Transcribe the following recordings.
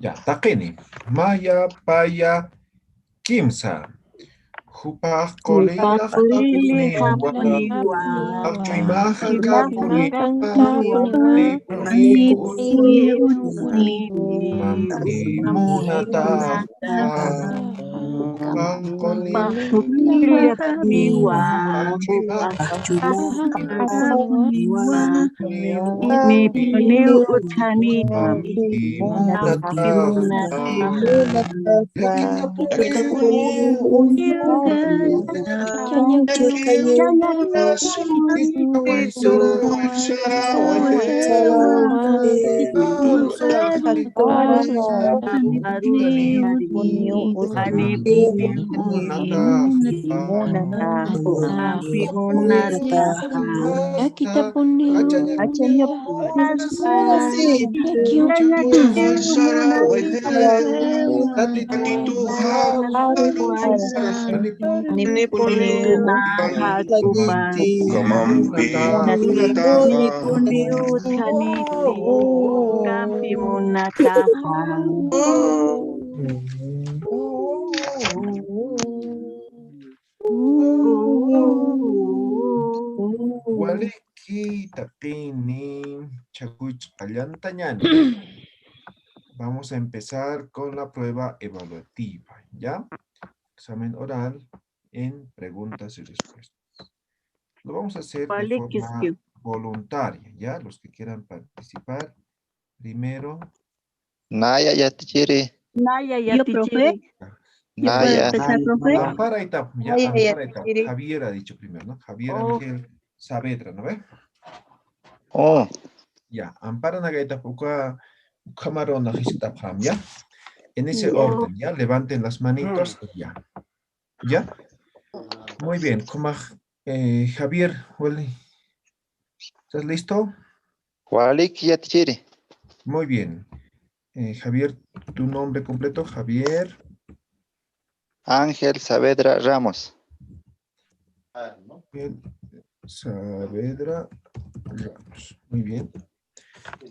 Ya, takini. Maya, paya, kimsa. Hupah kolila Pakulili hapuniwa. hapuniwa. Akchuimahan kapuniwa. Makan kapuniwa. Nipuni Nipuni mampi munataha. munataha. Hupah kolila Pakulili hapuniwa. akchuimahan Kapuniwa. kapuniwa. Nipuni utaniwa. Mampi Mampi munataha. munataha. Ya kita puni Kita unyu. Ya kita punya Acanya punasa, acanya ni punina hatupa, nati puni utaniti, kampi munataha. Waliki tapini chakuch allantañani. Vamos a empezar con la prueba evaluativa, ¿ya? Examen oral en preguntas y respuestas. Lo vamos a hacer de forma voluntaria, ¿ya? Los que quieran participar. Primero. Naya ya tichiri. Naya ya tichiri. Naya. Ampara etapa, ya, Ampara etapa. Javier ha dicho primero, ¿no? Javier Ángel Saavedra, ¿no ve? Oh. Ya, Ampara naga etapa, camarón ¿ya? En ese orden, ¿ya? Levanten las manitos y ya. ¿Ya? Muy bien, Javier, ¿estás listo? Muy bien. Javier, tu nombre completo, Javier. Ángel Saavedra Ramos. Saavedra Ramos. Muy bien.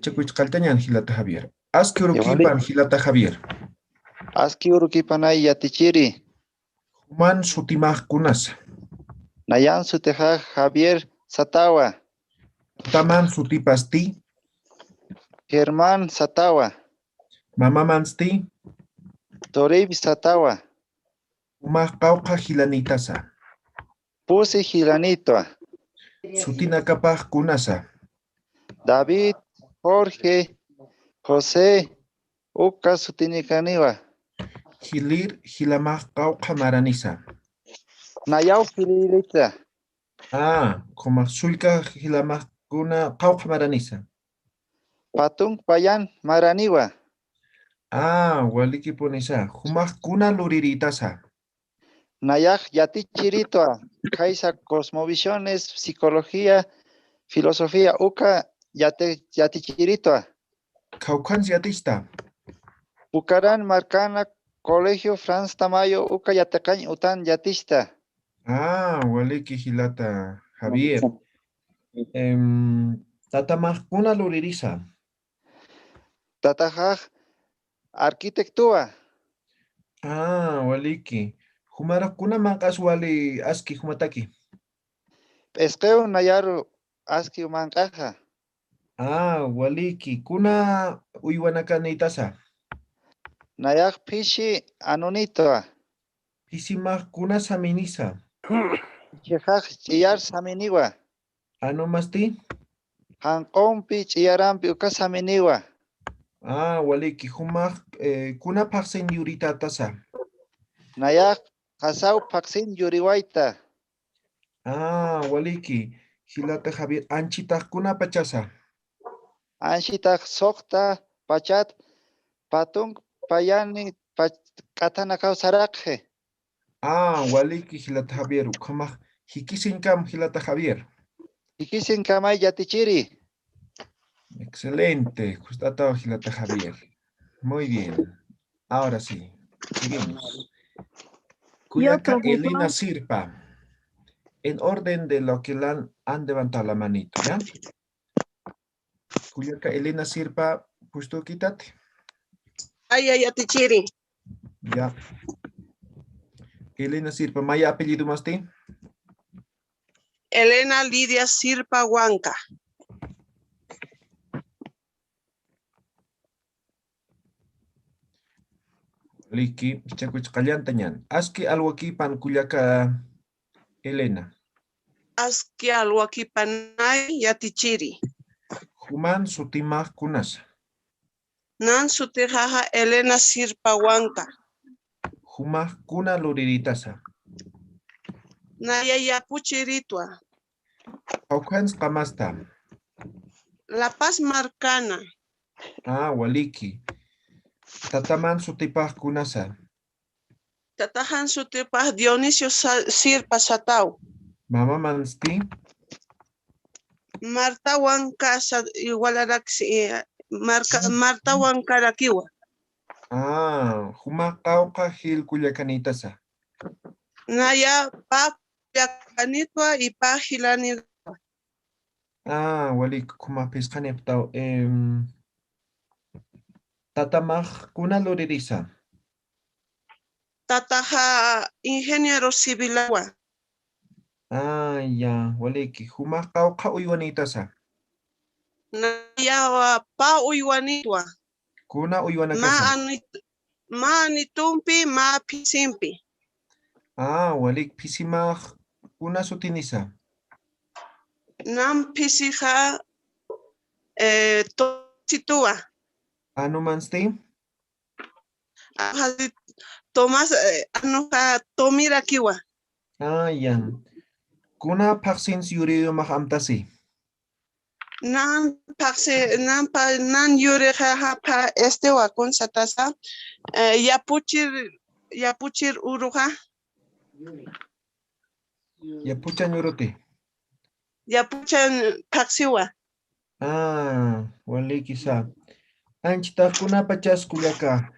Chakuch kaltañan Gilata Javier. Aski urukipan Gilata Javier. Aski urukipan ay yatichiri. Human sutimaj kunasa. Nayan suteja Javier Satawa. Taman sutipasti. Germán Satawa. Mama mansti. Torib Satawa. Umaj kauka gilanitasa. Pusi Gilanito. Sutina kapaj kunasa. David, Jorge, José, Uka Sutinikaniwa. Gilir gilamaj kauka maranisa. Nayau Gililita. Como sulka gilamaj kuna kauka maranisa. Patung Payan Maraniwa. Waliki ponesa. Humaj kuna luriritaza. Nayak Yatichirito. Kaisa Cosmovisiones, Psicología, Filosofía, Uka Yatichirito. Kaukan yatista. Bucaran Marcana, Colegio Franz Tamayo, Uka Yatacañ Utan Yatista. Waliki Gilata Javier. Tatamaj kuna luririsa. Tatajaj Arquitectura. Waliki. Humara kuna mankas wali aski humataki. Esqueo Nayaru Aski Mancaja. Waliki. Kuna uywanaka Nayak Pishi Anunito. Pisimaj kuna saminisa. Chejaj Chiyar Saminiwa. Masti. Hankompi Chiyarampi Uka Saminiwa. Waliki. Humaj kuna paksen yurita tasa. Nayak Hasau Paksin Yuriwaita. Waliki. Gilata Javier. Anchitaj kuna pachasa. Anshita Sokta Pachat Patung Payani Katanakau Sarakje. Waliki Gilata Javier. Kamaj Hikisinkam Gilata Javier. Hikisin Kamay Yatichiri. Excelente. Justata Gilata Javier. Muy bien. Ahora sí. Seguimos. Cuyaca Elena Sirpa. En orden de lo que han levantado la manito, ¿ya? Cuyaca Elena Sirpa, puesto quítate. Ay, atichiri. Ya. Elena Sirpa, Maya apellido más ti. Elena Lidia Sirpa Huanca. Liki, chakuch kalyantañan. Aski alwakipan kuyaka Elena. Aski alwakipanay yatichiri. Human sutimaj kunasa. Nan sutijaja Elena Sirpa Huanca. Humaj kuna luriritasa. Naya yapuchiritua. Aukans kamasta. La Paz Marcana. Waliki. Tataman sutipaj kunasa. Tatajan sutipaj Dionisio Sirpa Satao. Mama mansti. Marta Huanca igualaraxi. Marta Huanca Rakiwa. Humaj kauka hil kuyakanitasa. Naya pa yakanitua y pa hilani. Walik kuma peskaneptao. Tatamaj kuna luririsa. Tataja ingeniero civil. Ya, waliki. Humaj kauka uywanitasa. Naya pa uywanitwa. Kuna uywanakasa. Ma anitumpi ma pisimpi. Walik pisimaj kuna sutinisa. Nam pisija situa. Anu mansti. Tomás anuja tomira kiwa. Ya. Kuna paksins yuriyo maj amtasi. Nan paxe nan yure pa wa con satasa yapuchir uruja. Yapuchan yuruti. Yapuchan paxiwa. Waliki sa. Anchita kuna pachas kuyaka.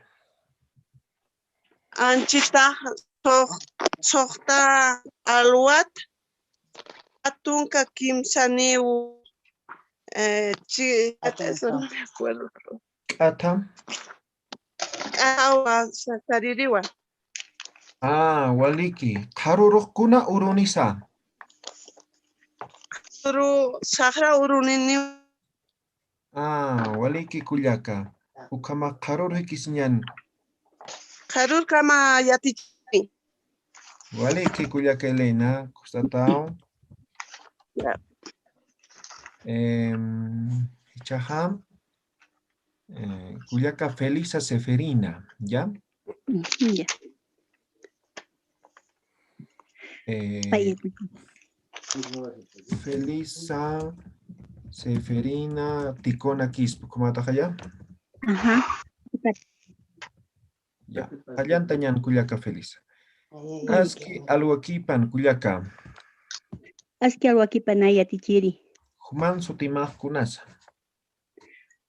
Anchita sohta alwat atunka kimsaniu eso no me acuerdo. Atam. Sataririwa. Waliki. Karuruk kuna urunisa. Sahra urunini. Waliki kuyaka. Ukama karur kisnyan. Karur kama yatichiri. Waliki kuyaka Elena. Kustatao. Chaham. Kuyaka Felisa Seferina. ¿Ya? Ya. Felisa Seferina Ticona Quispo. ¿Cómo ataja ya? Ajá. Ya. Allantañan Kuyaka Felisa. Aski alwakipan Kuyaka. Aski alwakipanaya tichiri. Human sutimaj kunasa.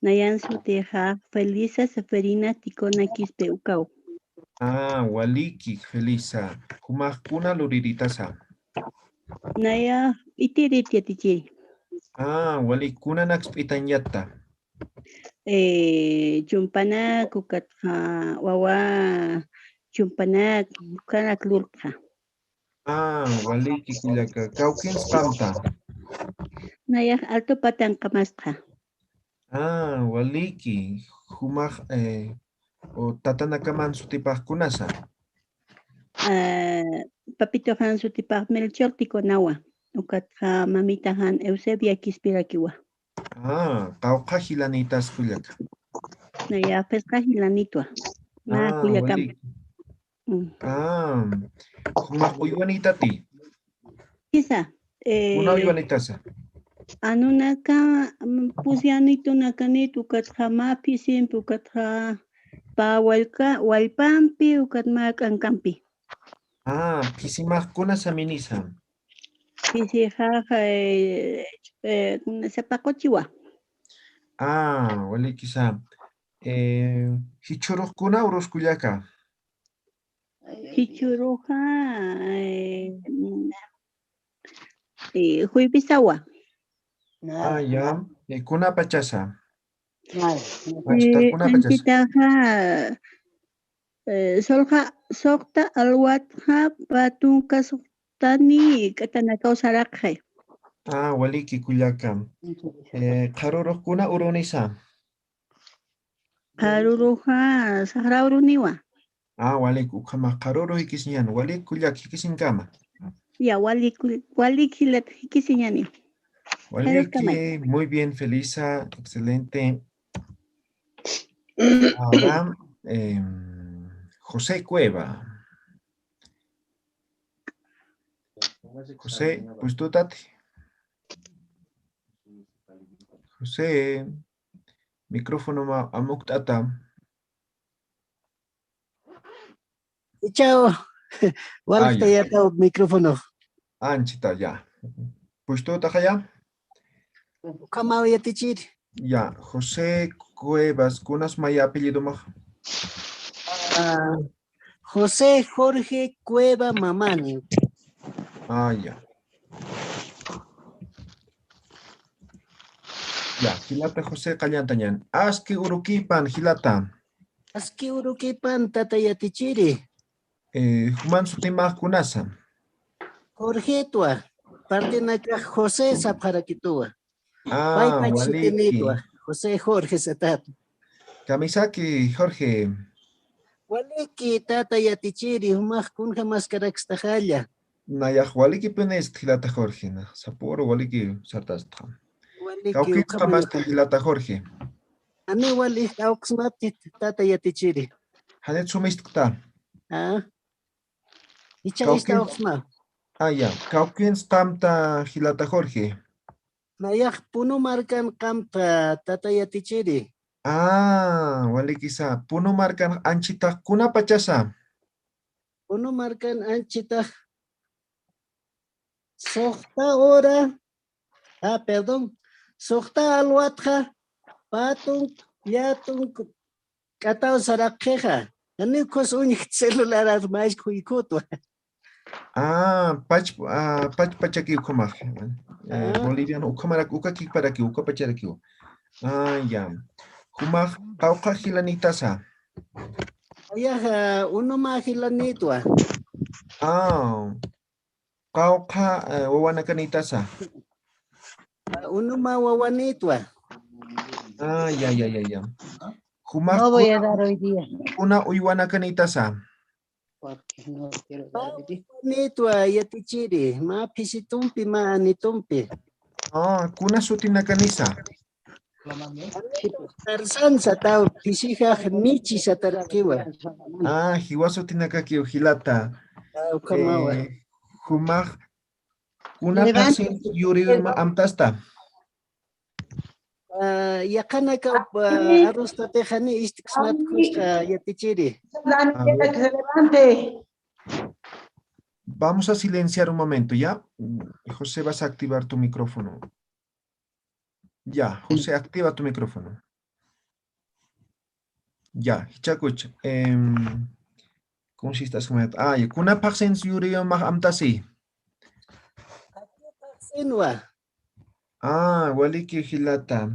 Nayan suteja Felisa Seferina Ticona Quispe Ucao. Waliki Felisa. Humaj kuna luriritasa. Naya itiriti tichiri. Walik kuna naxpitanyata. Chumpana kukatha wawa chumpana kukanak lurqa. Waliki kuyaka. Kaukins kamta. Naya alto patan kamasqa. Waliki. Humaj o tatanakaman sutipaj kunasa. Papito han sutipaj Melchor Ticonawa. Ukatha mamita han Eusebia Kispirakiwa. Kauka hilanitas kuyaka. Naya pesca hilanitwa. Na kuyakam. Waliki. Humaj uywanita ti. Kisa. Una uywanitasa. Anunaka pusianito nakanitu ukatha mapi simpi ukatha pa walpampi ukatma kankampi. Pisimaj kuna saminisa. Pisijaja sepakochiwa. Waliki sa. Hichuruj kuna urus kuyaka. Hichuruja Huipisawa. Ya. Kuna pachasa. Anchitakuna pachas. Anchitaqa solqa suqta alwatqa patunqa suqtani katanakawsaraqhay. Waliki kullaka. Qaruruqkuna urunisa. Qaruruqa saqra uruniwa. Walik ukama qaruru hikisiñan. Walik kullak hikisinkama. Ya walik hikisiñani. Waliki, muy bien, Felisa, excelente. Ahora, José Cueva. José, pues tú date. José, micrófono amuktata. Chao. Wala ya. ya tao micrófono. Anchita, ya. Pues tú ya. Kamao ya tichir. Ya, José Cuevas, ¿cunas maya apellido más? José Jorge Cueva Mamani. Ya. Ya, hilata José Callantañan. Aski urukipan, hilata. Aski urukipan tata ya tichiri. Juman sutimah kunasa. Jorge tua. Parte naka José Saparakitua. Waliki. José Jorge Satat. Kamisaki, Jorge. Waliki tata ya tichiri. Humah kunja mascarakstahalla. Nayah waliki penes hilata Jorge. Saporo waliki sartastra. Waliki Kauki kamasta hilata Jorge. Ani wali auxmapti tata ya tichiri. Hanet sumistkta. Icha ista auxma. Ya. Kaukin stamta hilata Jorge. Nayak puno markan kampa tata ya tichiri. Walikisa. Puno markan anchita kuna pachasa. Puno markan anchita. Sokta ora. Perdón. Sokta alwatja. Patung yatung katao sarakjeja. Ani kos unik celular armais kuikuto. Pachaki ukamaj. Boliviano ukamarak ukaki para ki ukapacharaki. Ya. Kumaj kauka hilanitasa. Ayaja uno majilanitwa. Kauka wawanakanitasa. Uno mawawanitwa. Ya. Kumaj No voy a dar hoy día. una uyanakanitasa. Nitwa yatichiri. Ma pisitumpi ma anitumpi. Kuna sutinakanisa. Tarzan satao pisija michi satarakiwa. Hiwasu tinakaki hilata. Kamawa. Kumaj kuna pasin yurima amtasta. Yakanaka arusta tejani istiksmat kuska yatichiri. Vamos a silenciar un momento, ¿ya? José, vas a activar tu micrófono. Ya, José, activa tu micrófono. Ya, Hichakuch. ¿Cómo si estás comiendo? Ya, kuna pasin yurima mag amtasi. Sinwa. Waliki hilata.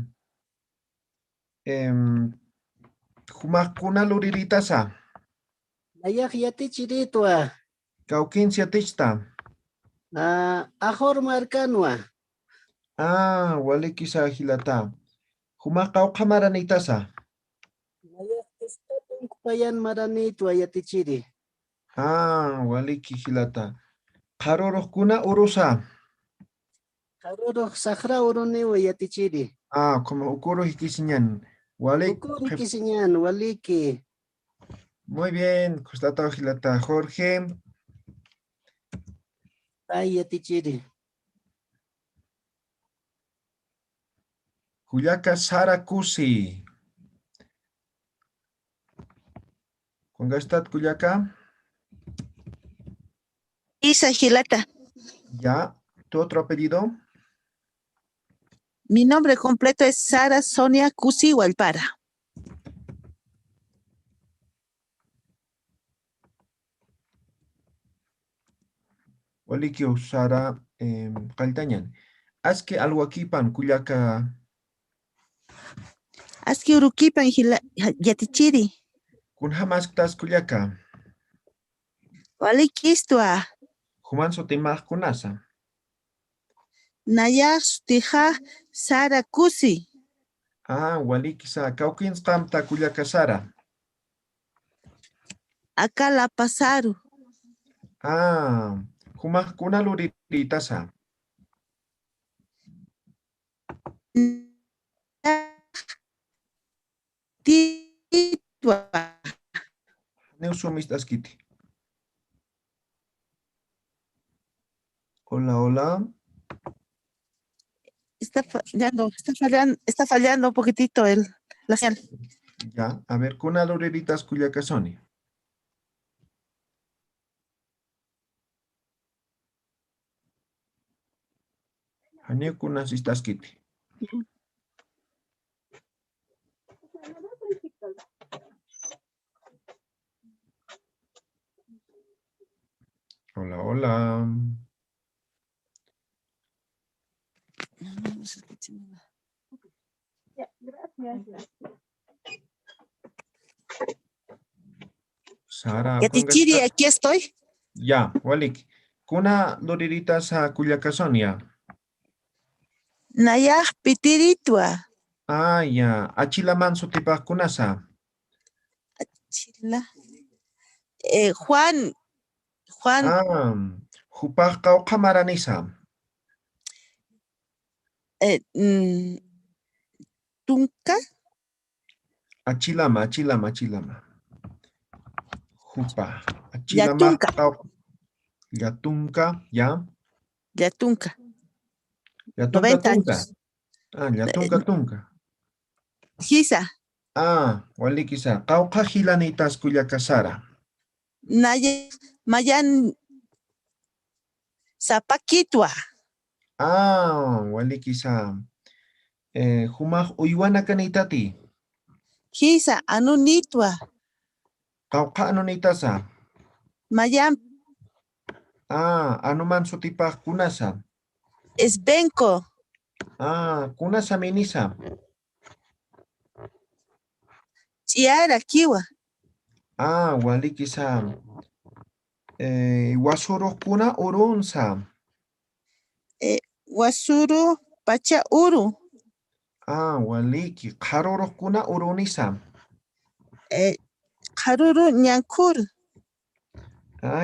Kuna luriritaza. Ayak yatichiritwa. Kaukin siatista. Ahor markanwa. Waliki sa hilata. Humakau kamaranitasa. Ayak istatun kupayan maranitwa yatichiri. Waliki hilata. Karoroh kuna urusa. Karoroh sakra uruniwa yatichiri. Como ukuro hikisiñan. Ukuri kisinyan waliki. Muy bien, Kustata hilata Jorge. Yatichiri. Kuyaka Sarakusi. ¿Con gastat Kuyaka? Isa Gilata. Ya. ¿Tu otro apellido? Mi nombre completo es Sara Sonia Cusi Hualpara. Walikio Sara Caltañan. Haz que algo aquí pan Kuyaka. Aski urukipan yatichiri. Kun hamastas kuyaka. Walikistua. Human sotimaj kunasa. Nayaq sutija Sara Kusi. Walikisa. Kaukins kamta kuyaka Sara. Akala pasaru. Humaj kuna luritasa. Titwa. Neusumistas kiti. Hola, hola. Está fallando un poquitito la señal. Ya, a ver, kuna luriritas kuyakasoni. Hane kuna sistas kiti. Hola, hola. Sara, Yatichiri, aquí estoy. Ya, walik. Kuna luriritas a kuyakasonia. Nayaj pitiritwa. Ya. Achilaman sutipas kunasa. Chila. Juan. Hupaj kauqamaranisa. Tunka. Achilama. Jupa. Achilama. Yatunka. Ya. Yatunka. Yatunka 90 tunka. años. Yatunka tunka. Gisa. Walikisa. Kauqa hilanitas kuyakasara. Naya. Mayan. Zapakitwa. Walikisa. Humaj uywana kanitati. Gisa. Anunitwa. Kauqa anunitasa. Mayan. Anuman sutipaj kunasa. Esbenko. Kunasa minisa. Chiara kiwa. Walikisa. Wasuro kuna urunsa. Wasuru pacha uru. Waliki. Karoro kuna urunisa. Karuru nyankur.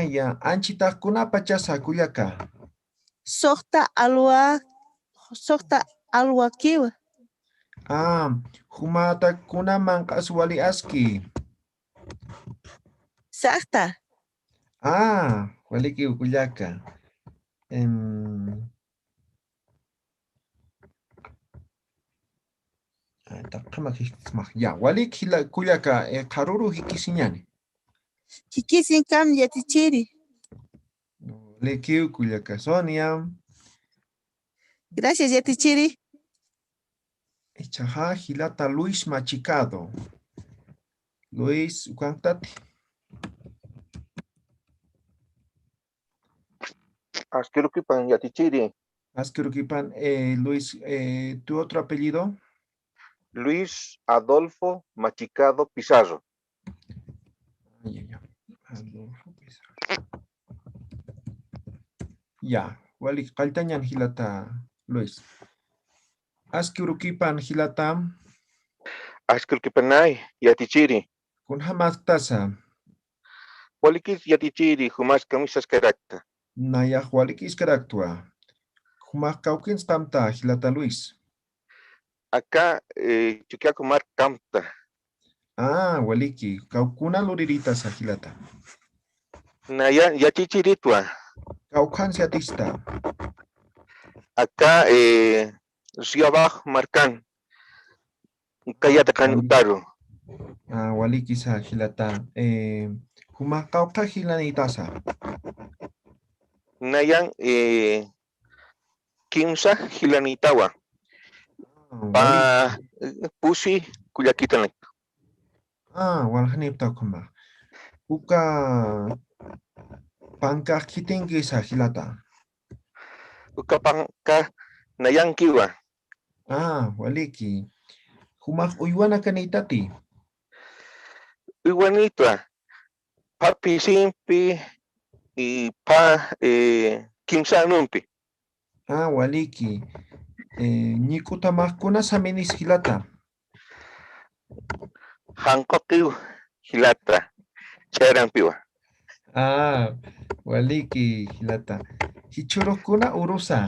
Ya. Anchita kuna pachasa kuyaka. Sokta alwa kiwa. Humata kuna mankas wali aski. Sakta. Waliki kuyaka. Ya, walik kuyaka karuru hikisiñani. Hikisin kam yatichiri. Liki kuyaka Sonia. Gracias yatichiri. Chaja hilata Luis Machicado. Luis Ucantati. Askerukipan yatichiri. Askerukipan, Luis, ¿tu otro apellido? Luis Adolfo Machicado Pizarro. Ya. Adolfo Pizarro. Ya, wali kaltañan hilata Luis. Askerukipan hilata. Askerukipanay yatichiri. Kun hamaktasa. Walikis yatichiri humas camisas carácter. Naya walikis caractua. Humas caukins tamta hilata Luis. Acá chuquiaco mar camta. Waliki. Kaukuna luririta sahilata. Naya yatichiritua. Kaukan siatista. Acá Río Abajo Marcán. Kayata Canutaro. Waliki sahilata. Humas kauka hilanitasa. Nayan Kimsa Hilanitawa. Pusi Kuyakitan. Walhanipta kuma. Uka panka kitingi sahilata. Uka panka Nayan Kiwa. Waliki. Humak uywana kanitati. Iguanita, papi simpi y pa kimsa numpi. Ah, waliki. Nikuta mahkuna saminis hilata. Hankokiw hilata. Charampiwa. Ah, waliki hilata. Hichurukuna urusa.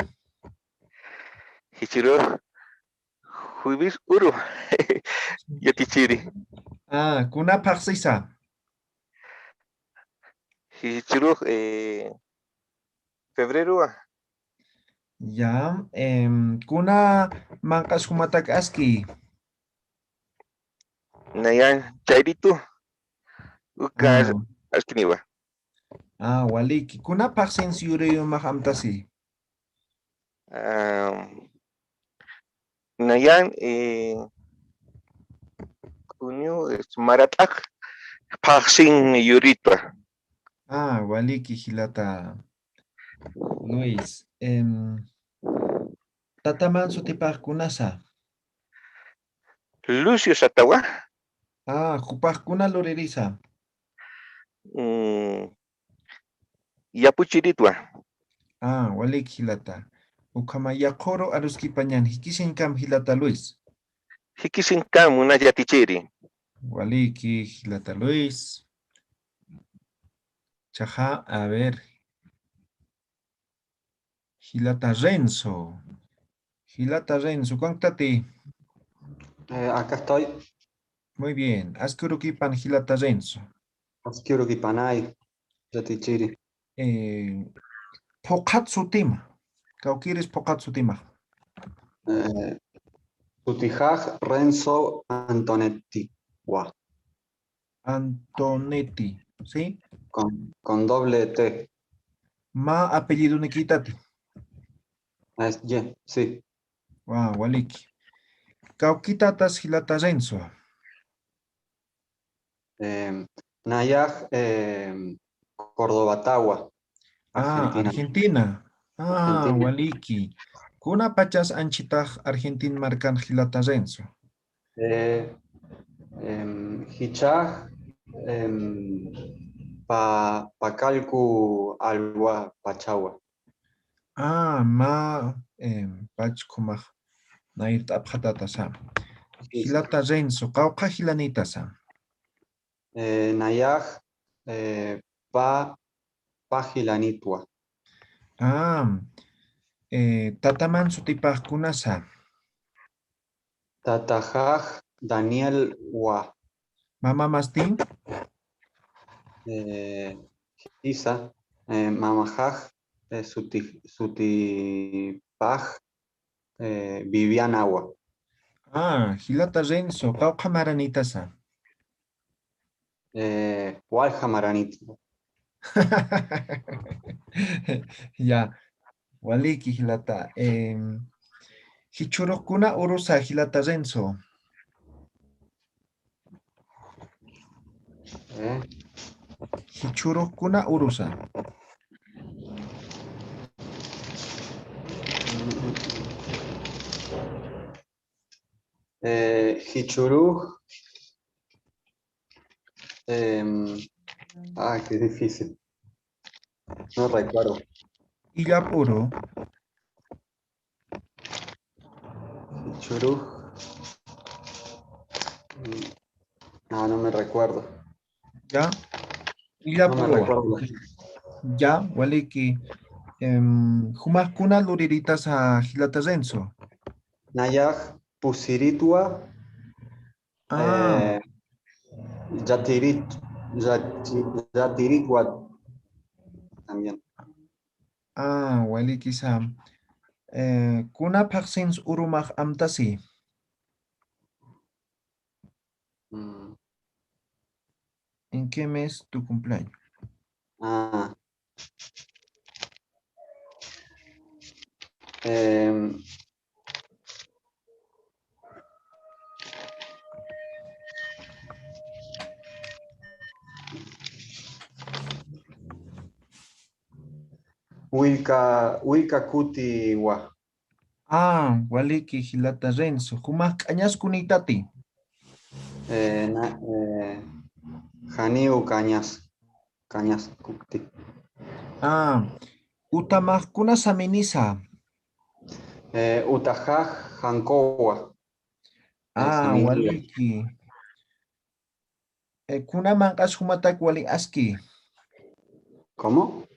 Hichiro huibis uru. Yatichiri. Ah, kuna paksisa. Hichiro febrero. Ya, kuna mangkas humatak aski. Nayan chairitu. Ukas askiniwa. Ah, waliki. Kuna paksin siyure yung makamtasi. Nayan kunyo maratak paksin yurita. Ah, waliki hilata. Luis. Tataman sutipak kunasa. Lucio Satawa. Ah, kupak kuna loririsa. Yapuchiritwa. Ah, walik hilata. Ukama yakoro aruski panyan. Hikisin kam hilata Luis. Hikisin kam una yatichiri. Waliki hilata Luis. Chaja, a ver. Hilata Renzo. Hilata Renzo, ¿cuántati? Acá estoy. Muy bien. Askurukipan Hilata Renzo. Askurukipanay. Yatichiri. Pokatsutima. Kaukiris Pokatsutima. Sutijaj Renzo Antonetti. Antonetti, ¿sí? Con doble T. Ma apellido Nikitati. Sí. Wow, waliki. Kaukitatas Hilata Renzo. Nayaj Córdoba Tagua. Argentina. Argentina. Argentina. Waliki. Kuna pachas anchitaj Argentin marcan Hilata Renzo. Hichaj Pacalcu Alwa Pachagua. Ma pachkumaj nairt abjatata. Hilata Renzo. Kauka Hilanita sa. Nayaj Pajilanitwa. Tataman sutipaj kunasa. Tatajaj Daniel Wa. Mama Mastin. Isa. Mamajaj Sutipaj Viviana Wa. Hilata Renzo. Kauka Maranita sa. Walja Maranitwa. Ya. Waliki Hilata. Hichurukuna urusa Hilata Renzo. Hichurukuna urusa. Hichuru. Qué difícil. No recuerdo. Illapuro. Hichuru. No me recuerdo. Ya. No me recuerdo. Ya, waliki. Humakuna luriritas a Hilata Renzo. Nayaj Pusiritua. Yatiritwa también. Waliki sam. Kuna paksins urumaj amtasi. ¿En qué mes tu cumpleaños? Wilka Kuti Wa. Waliki hilata Renzo. Humak añas kunitati. Janiu cañas. Cañas kukti. Utamak kuna saminisa. Utajaj Jankowa. Waliki. Kuna mankas humatak wali aski. ¿Cómo?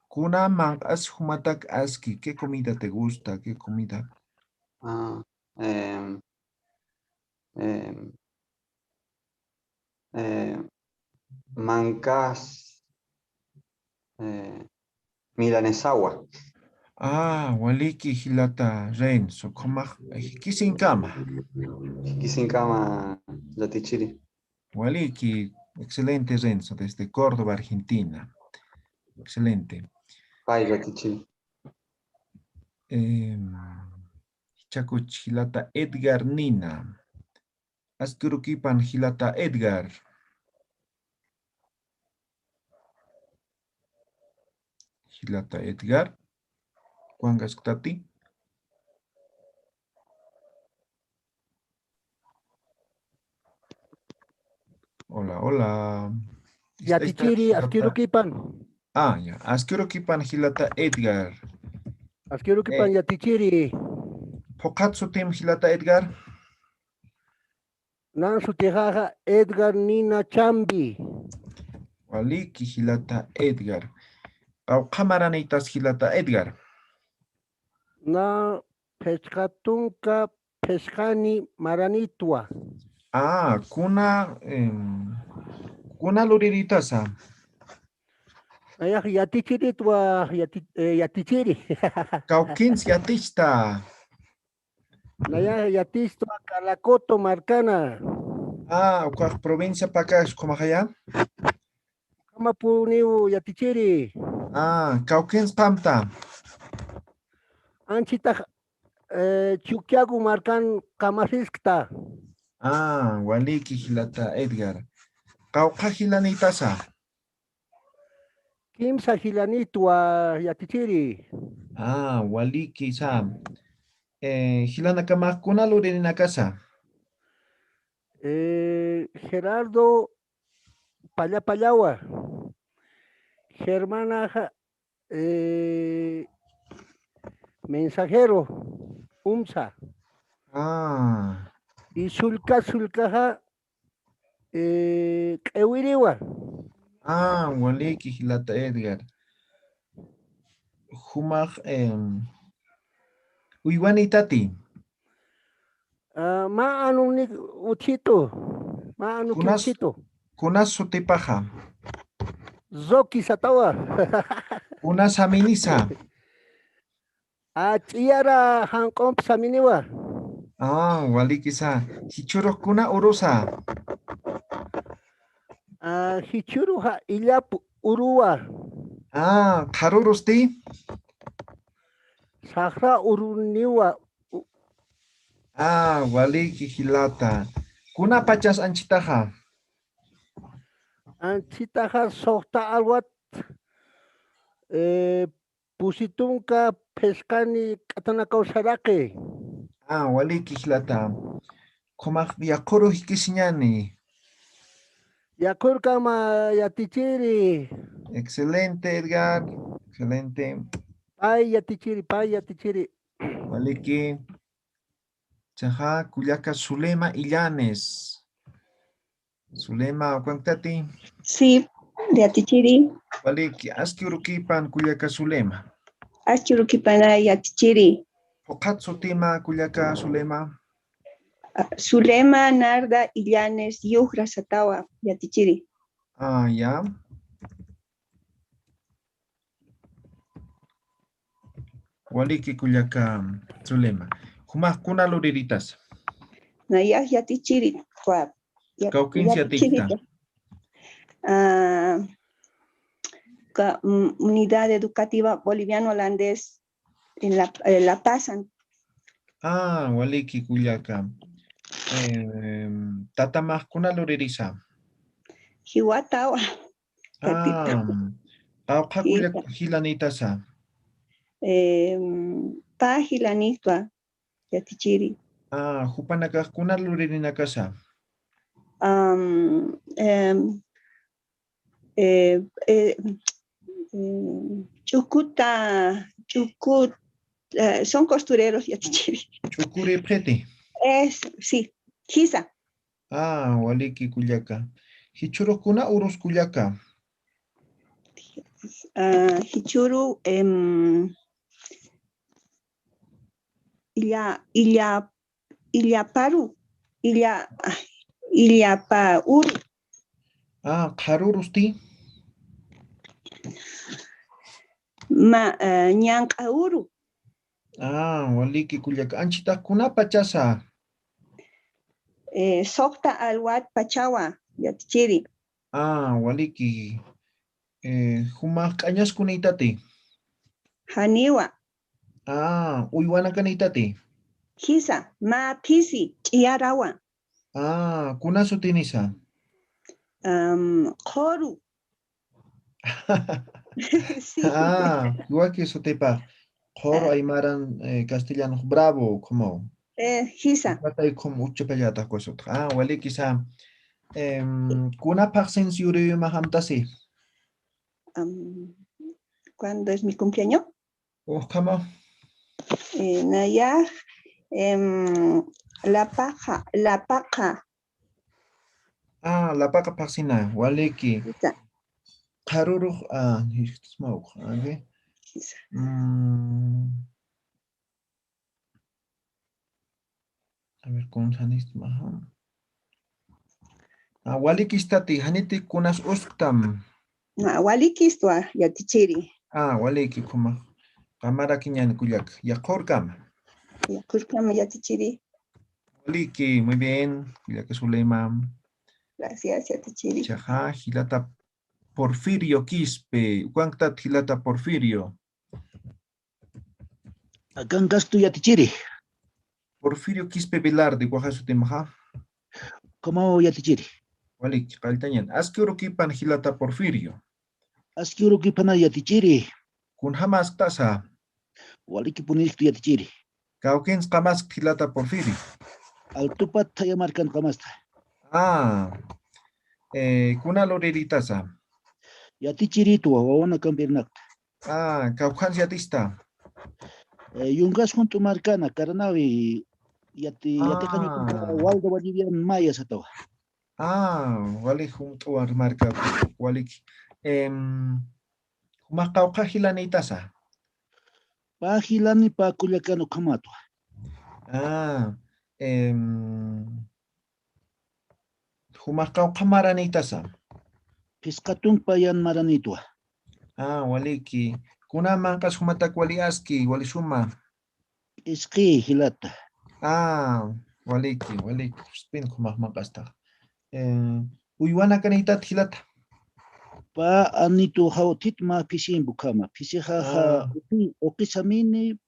Kuna mankas humatak aski. ¿Qué comida te gusta? ¿Qué comida? Mancas Milanesawa. Waliki hilata Renzo. Kisinkama. Kisinkama Yatichiri. Waliki, excelente Renzo, desde Córdoba, Argentina. Excelente. Ay, Yatichiri. Chakuch hilata Edgar Nina. Askurukipan hilata Edgar. Hilata Edgar. Juan Tati. Hola, hola. Yatichiri, Asquiruquipan. Ya. Askurukipan hilata Edgar. Asquiruquipan Yatichiri. Pokatsu tim hilata Edgar. Nansu Tejaja Edgar Nina Chambi. Waliki hilata Edgar. Kamaranitas hilata Edgar. Na pescatunca pescani maranitua. Kuna luriritaza. Yatichiri tua Yatichiri. Kaukins yatista. Naya Yatisto Calacoto Marcana. Ukak provincia Pacas, Comajaya. Kamapuniu Yatichiri. Kaukins Pamta. Anchita Chuquiagu Marcan Camasiskta. Waliki hilata Edgar. Kauka hilanitasa. Kimsa Hilanitua Yatichiri. Waliki sam. Hilanakama kuna luririna casa. Gerardo Payawa. Germana Mensajero UMSA. Y Sulcaja Ewiriwa. Waliki hilata Edgar. Humak Uywanitati. Ma anu uchito. Ma anu uchito. Kunas sutipaja. Zoki Satawa. Una saminisa. Chiara Hankomp Saminiwa. Walikisa. Hichuro kuna urusa. Hichuru ha Illapu Urua. Karurusti. Sahra Uruniwa. Waliki hilata. Kuna pachas anchitaja. Anchitaja sohta alwat. Pusitunka pescani katanakau sarake. Waliki hilata. Komak yakoro hikisiñani. Yakurka ma Yatichiri. Excelente, Edgar. Excelente. Pay Yatichiri. Waliki. Chaja, Cuyaka, Zulema Illanes. Zulema, ¿cuántati? Sí, de Atichiri. Waliki, Askiurukipan, Cuyaka, Zulema. Askiurukipan, Yatichiri. Hokatsu Tima, Cuyaka, Zulema. Zulema, Narda, Illanes, Yuhra, Satawa, Yatichiri. Ya. Waliki, Cuyaka, Zulema. Humas kuna luriritas. Nayah Yatichiri. Cauquín Yatista. Unidad Educativa Boliviano-Holandés en La Paz. Waliki Cuyaka. Tatamas kuna luririsa. Hiwatawa. Cauca Cuyaka Hilanitasa. Pajilanitwa yatichiri. Ah, hupanaka kuna luririna casa. Chukut, son costureros yatichiri. Chukure prete. Sí, Kisa. Ah, waliki kuyaka. Hichuro kuna urus kuyaka. Hichuru Illaparu. Illapauru. Ah, karurusti. Ñankauru. Ah, waliki kuyaka. Anchita kuna pachasa. Sokta alwat pachawa yatichiri. Ah, waliki. Humak añas kunaitate. Haniwa. Ah, uywana kanaitate. Kisa, ma pisi, iarawa. Ah, kuna sutinisa. Koru. Sí. Ah, igual que eso tepa. Joro aymaran castellano bravo, como. Kisa. Como uchapayata cosa. Ah, wale quizá. Kuna paxen siuri mahamtasi. ¿Cuándo es mi cumpleaños? Oh, ¿cómo? Naya, la paja. Ah, la paca paxina, wale que. Karuru, smoke, okay. A ver, ¿cómo se dice? Walikistati, haniti kunas ustam. Walikistwa, yatichiri. Waliki kuma. Kamara kinyan kuyak. Yakorkam. Yakorkam, yatichiri. Waliki, muy bien. Kuyak Suleiman. Gracias, yatichiri. Chaja, Gilata Porfirio Quispe. ¿Cuánta Gilata Porfirio? Akankastu yatichiri. Porfirio Quispe Velarde, Oaxaca Temaja. ¿Cómo yatichiri? Waliki, Kaltañan. Asquiuruquipan Gilata Porfirio. Asquiuruquipan yatichiri. Kun hamas tasa. Waliki punishtu yatichiri. Kaukens kamas Gilata Porfirio. Altupat tayamarkan kamasta. Kuna loreritasa. Yatichiritu wawana kampirnakta. Kaukan yatista. Yungas junto marcana carnavi yatikañu waldo bolivian maya satawa. Wali junto marca waliki. Humakauka hilanitasa. Pahilani pa kulyakano kamatwa. Humakauka maranitasa. Piscatun payan maranitwa. Waliki. Kuna mankas humatak wali aski, wali suma. Iski hilata. Waliki. Spin kumak makasta. Uywana kanita hilata. Pa anitu hautit ma pisin bukama. Pisiha okisamini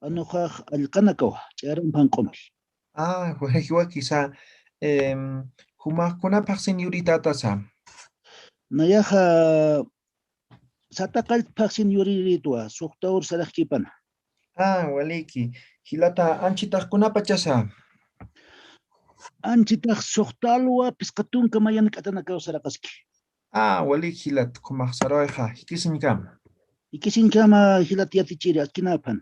anoha alkanakawa. Charan pankompi. Huwa quizá. Humak kuna paksin yurita tasa. Nayaha satakal paksin yuriritwa. Suktaur sarakipana. Waliki. Hilata anchita kuna pachasa. Anchita suktalwa piscatun kamayan katanakaw sarakaski. Waliki hilat kumak saroja. Hikisinkam. Ikisinkama hilat yatichiri askinapan.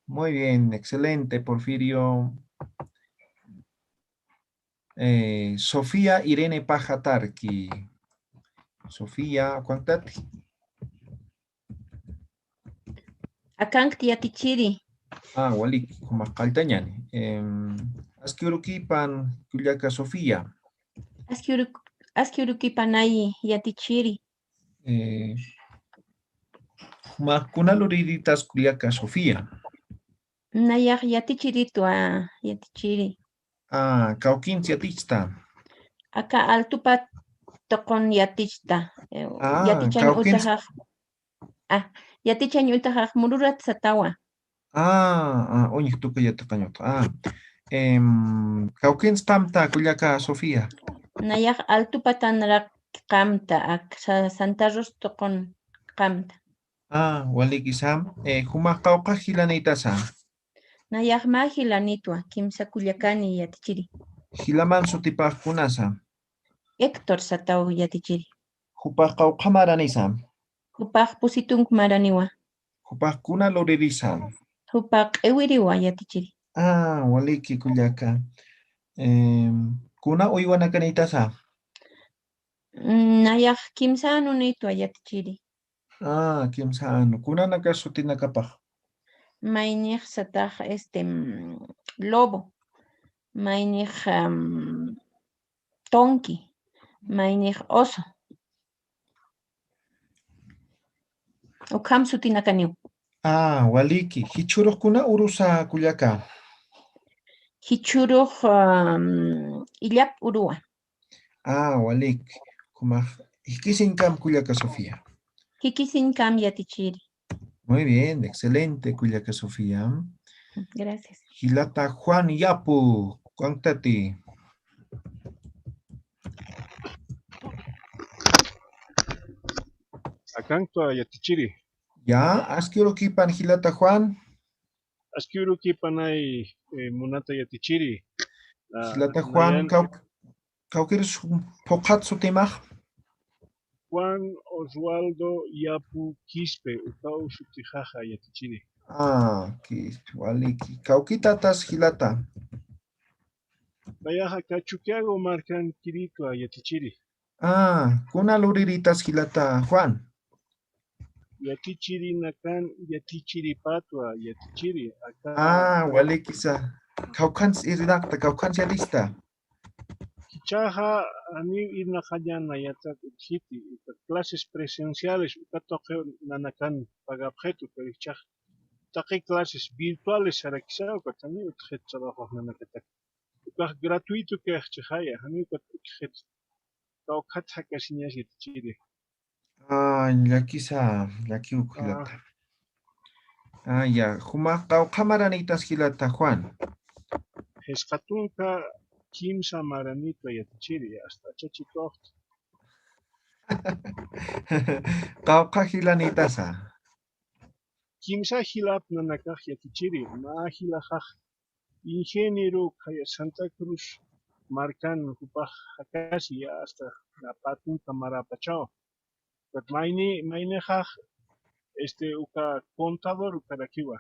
Muy bien, excelente, Porfirio. Sofía Irene Pajatarki. Sofía, ¿cuántas? Akanti yatichiri. Waliki, como kaltañani. Askiurukipan Kulyaka Sofía. Askiurukipan ahí yatichiri. Kuna luriditas Kulyaka Sofía. Nayak yatichiritu yatichiri. Kaukin yatista. Acá altupat tokon yatichta. Yatichan utahaj. Yatichan utahaj mururat satawa. Oye, tú que ya te cañota. Kaukin stamta Kulyaka Sofía. Nayak altupatan rak kamta Santa Rosa tokon kamta. Waliki sam. Humakauka hilanitasa. Nayaqma hilanitwa, kimsa kullakani yatichiri. Hilaman sutipaqkunasa. Héctor Satao yatichiri. Hupaq qawqamaranisa. Hupaq pusitunk maraniwa. Hupaqkuna loririsa. Hupaq ewiriwa yatichiri. Waliki kullaka. Kuna uywanakanitasa. Nayaq kimsa nunitwa yatichiri. Kimsa anu. Kuna nakasutinakapaq. Mayniq sataq lobo. Mayniq tonki. Mayniq oso. Ukham sutinakaniw. Waliki. Hichuruqkuna urusa kullaka. Hichuruq illap uruwa. Waliki. Kumaq hikisinkam kullaka Sofía. Hikisinkam yatichiri. Muy bien, excelente kullaka Sofía. Gracias. Hilata Juan Yapu. Cuéntate. Akantua yatichiri. Ya, askirukipan Hilata Juan. Askirukipan ay munata yatichiri. Hilata Juan, ¿cauquieres pokatsu timaj? Juan Osvaldo Yapu Quispe, Utau Shutijaja yatichiri. Waliki. Cauquitatas Hilata. Vayaja cachuquiago marcan Kirikua yatichiri. Kuna luriritas Hilata Juan. Yatichiri nakan yatichiri patua yatichiri. Walikisa. Caucans irinacta, caucans yalista. Kichaja ani irnajayana yatak uthiti, clases presenciales, ukatoque nanakan pagabjeto, pero kichaj. Taqi clases virtuales para quizá ukatani utjet trabajo nanakatak. Ukaj gratuito que chajaya, ani ukatjet. Kaukat hakasiñas yatichiri. Yakisa, yaki Hilata. Ya, Jumaq caucamaranitas Hilata Juan. Escatunca kimsa maranito yatichiri, hasta chachitocht. Cauca hilanitasa. Kimsa hilap nanakaj yatichiri, ma hilajaj. Ingeniero kaya Santa Cruz marcan hupaj hakasi hasta la patunca marapachao. But mainejaj uka contador ukarakiwa.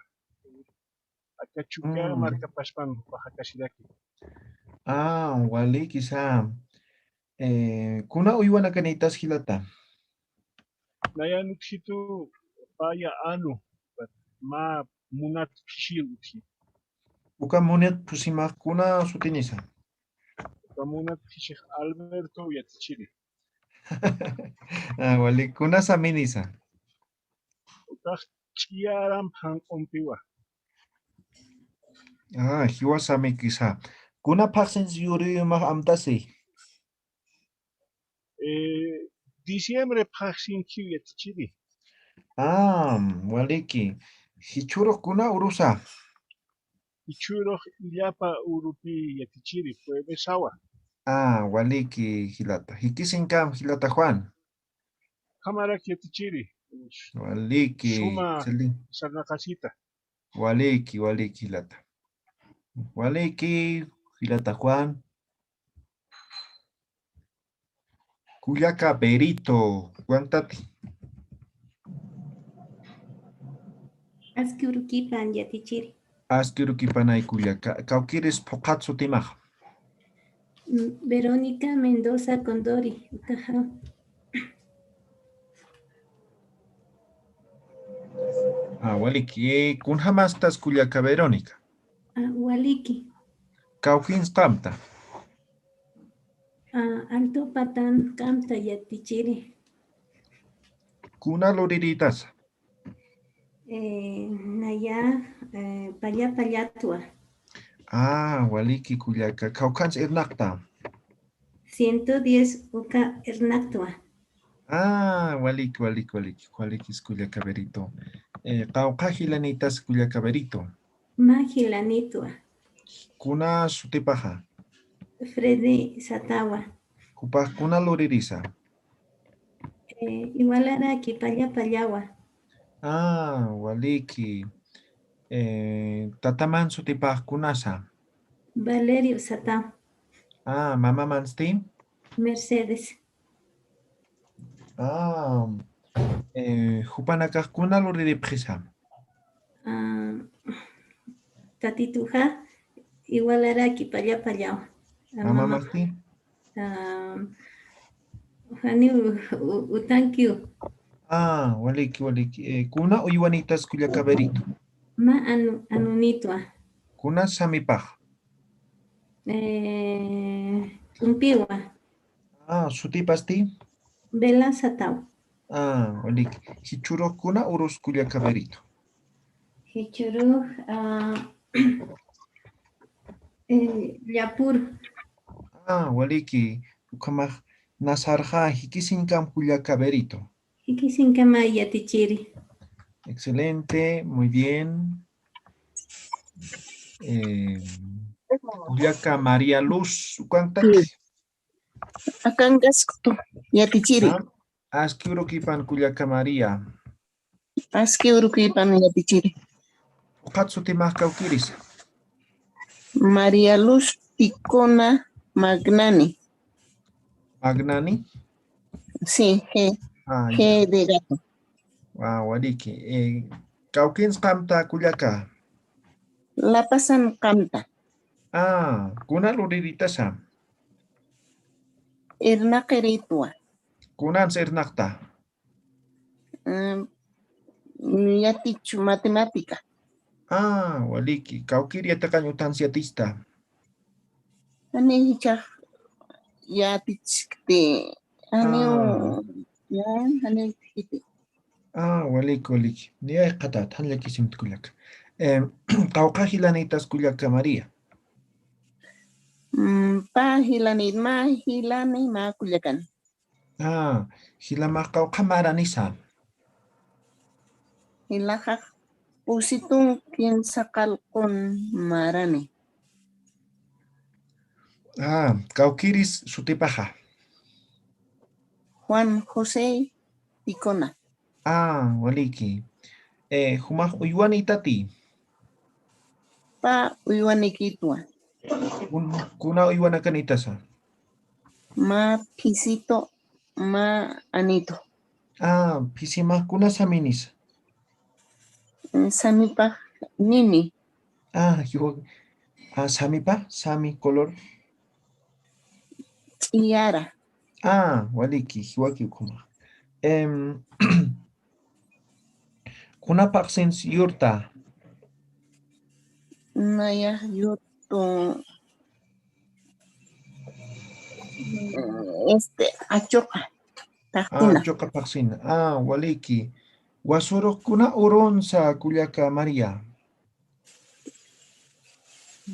Akachuka marca paspan hupaj hakasidaki. Waliki sa. Kuna uywanakanittas Hilata. Nayanuksitu paya anu, but ma munat kishil uti. Uka munat pusimaq kuna sutinisa. Uka munat kishil Alberto yatichiri. Walik kuna saminisa. Uka chiaram hankompiwa. Hiwa samikisa. Kuna paxens yuri yumaq amtasi. Diciembre paxin kiw yatichiri. Waliki. Hichuruq kuna urusa. Hichuruq illapa urupi yatichiri, puede sawa. Waliki Hilata. Hikisinkam Hilata Juan. Kamarak yatichiri. Waliki. Suma sarnakasita. Waliki Hilata. Waliki Hilata Juan. Cuyaca Perito. Cuéntate. Askirukipan yatichiri. Askirukipan ay Cuyaca. ¿Cauquieres pokatsu timaj? Verónica Mendoza Condori. Waliki. Kun hamastas Cuyaca Verónica. Waliki. Cauquins kamta. Alto Patan Kamta yatichiri. Kuna luriritas. Naya Pallatua. Waliki Cuyaca. Caucans Ernacta. 110 Uka Ernactua. Waliki. Waliki es Cuyaca Berito. Cauca hilanitas Cuyaca Berito. Magilanitua. Kuna sutipaja. Freddy Satawa. Kupaj kuna luririsa. Igual era aquí Pallawa. Waliki. Tataman sutipaq kunasa. Valerio Sata. Mama mansti. Mercedes. Hupanakaq kuna luriripqisa. Tatituja. Igualaraki pallapallao. Mama mansti. Hani utankiu. Waliki. Kuna uywanitas kullakaberito. Ma anunitua. Kuna samipaq. Kumpiwa. Sutipasti. Bela Satao. Waliki. Hichuruq kuna urus kullakaberito. Hichuru. Yapur. Waliki. Ukamaq nasarqa hikisinkam kullakaberito. Hikisinkama yatichiri. Excelente, muy bien. Kullaka María Luz, ¿cuántas? Akangaskutu yatichiri. Aski urukipan Kullaka María. Aski urukipan yatichiri. Uqatsu timaq kawkiris. María Luz Ticona Magnani. Magnani? Sí, G de gato. Waliki. Kawkins qamta Kullaka. La pasan kamta. Kuna luriritasan. Irnaqiritua. Kunan sirnaqta. Yatichu matemática. Waliki. Kawkir yataqañ utanciatista. Ani hichaq yatichkti. Ani hiti. Waliki. Ni qatat hanlakisimta Kullaka. Qawqa hilanitas Kullaka María. Pa hilanit ma Kullakan. Hilamaq qawqa maranisa. Hilaqaq usitun kinsaqalqun marani. Kawkiris sutipaqa. Juan José Ticona. Waliki. Humaq uywanitati. Pa uywanikitua. Kuna uywanakanitasa. Ma pisito ma anito. Pisimaq kuna saminis. Samipa nini. Samipa, sami color. Tiara. Waliki, hiwaki kuma. Kuna paksins yurta. Naya yuto. Achoka. Achoka paksina. Waliki. Wasuruq kuna uronsa Kullaka María.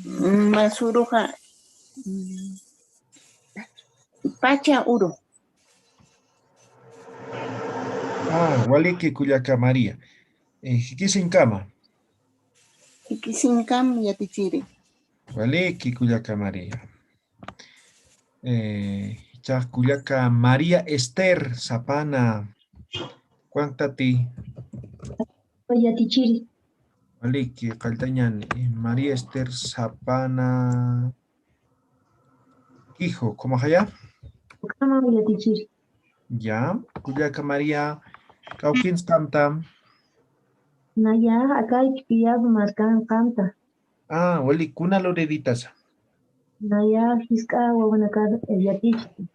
Masuruqa pacha uro. Waliki Kullaka María. Hikisinkama. Hikisinkam yatichiri. Waliki Kullaka María. Kullaka María Esther Sapana. ¿Cuántati? Yatichiri. Waliki qaltañani. María Esther Sapana. Hijo, ¿cómo allá? Yatichiri. Ya, Kullaka María. Kawkins kamta. Naya acá ikpiyab marcan canta. Wali kuna loreditas. Naya hiska wawanakar yatichti.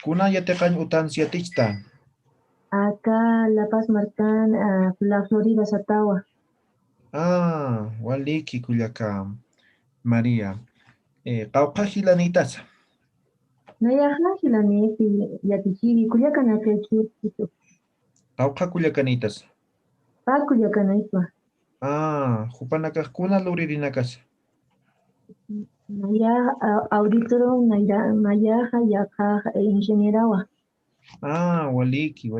Kuna yateqañ utanciatista. Acá La Paz marcan la Florida Satawa. Waliki Kullaka María. Qawqa hilanitas. Naya hilani yatichiri Kullaka nakaychurtitu. Qawqa Kullakanitas. Pa Kullaka naitwa. Hupanakaq kuna luririnakas. Naya auditoro naya yaqa ingenierawa. Waliki.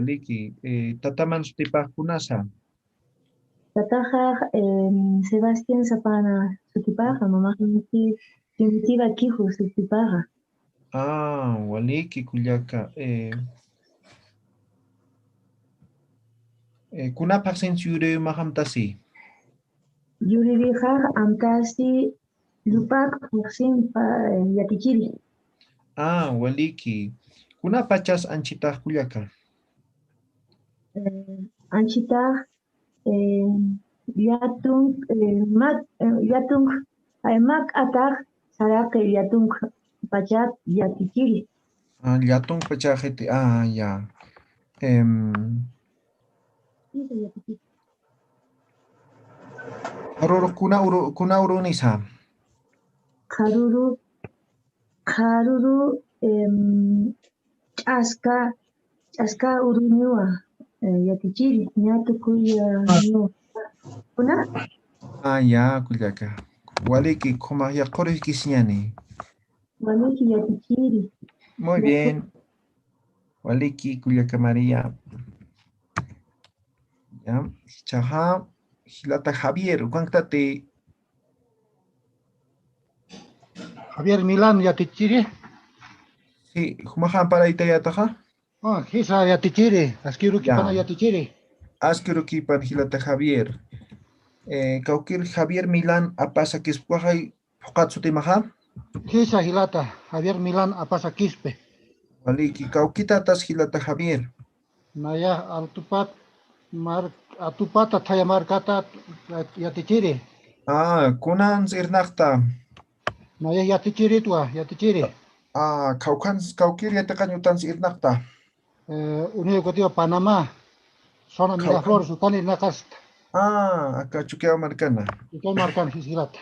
Tataman sutipaq kunasa. Tataja Sebastián Zapana sutipaja, mamá primitiva Kiju sutipaja. Waliki Kullaka. Kuna pasen syure mahamtasi. Yuririjaq amtasi lupak puqsin yatichiri. Ah, waliki. Kuna pachas anchita kuyaka. Anchita yatung yatung mak atak sarake yatung pachat yatichiri. Ah, yatung pachajete. Ah, ya. Haruru kuna urunisa. Karuru aska uruniwa yatichiri ñatu kuya no. Kuna? Ah, ya, kuyaka. Waliki, kuma ya kore kisiñani. Waliki yatichiri. Muy bien. Waliki, kuyaka María. Ya. Chaja. Hilata Javier. ¿Cuántate? Javier Milán yatichiri. Sí, humajan para itayataja. Oh, hisa yatichiri. Askiru kipana Ya. yatichiri. Askiru kipan hilata Javier. Kaukir Javier Milán apasa kispuajay pokatsu timaja. Hisa hilata. Javier Milán apasa kispe. Waliki, kaukita tas hilata Javier. Naya atupata taya markata yatichiri. Ah, kunan zirnakta. Naya yatichiri tua yatichiri. Ah, kaukir yatakanyutan zirnakta. Unido Cotivo Panamá. Zona Miraflores, Utani Nakast. Ah, acá chuqueo marcana. Chuqueo marcana hilata.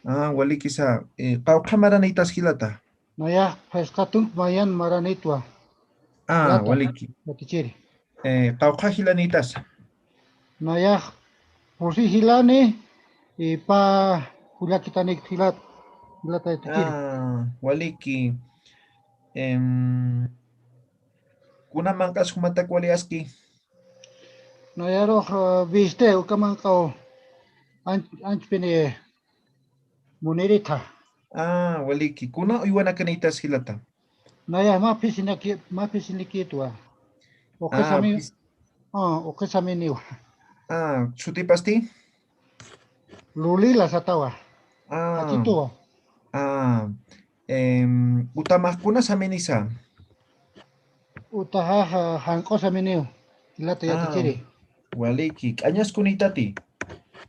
Ah, waliki sa. Kauka maranitas hilata. Naya pescatung mayan maranitua. Ah, waliki. Yatichiri. Kauka hilanitas. Naya Pusi hilani y pa Juliakitanik hilata yatichiri. Ah, waliki. Kuna mankas humatak waliaski. Naya roh viste ukamangkau anchpini munirita. Ah, waliki. Kuna uywana kanitas hilata. Naya ma pisiniki tua. Ah, Oke sami niwa. Ah, chutipasti? Lulila satawa. Ah. Akitua. Ah. Utamakuna saminisa. Utaha hanko sami niwa. Hilata yatichiri. Waliki. Añas kunitati.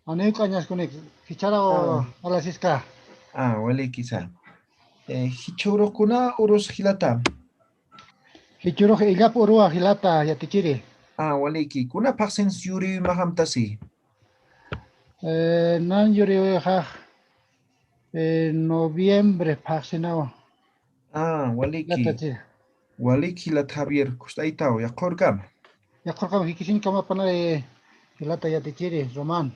Anek añas kunik. Hichara o alasiska. Ah, waliki sa. Hichuro kuna urus hilata. Hichuro ilap urua hilata yatichiri. Ah, waliki. Kuna paksen yuri mahamtasi. Nan yuri ha noviembre paksenawa. Ah, waliki. Waliki la Javier. Kustaitao. Yakorgam. Yakorgam hikisin kama pana hilata yatichiri. Roman.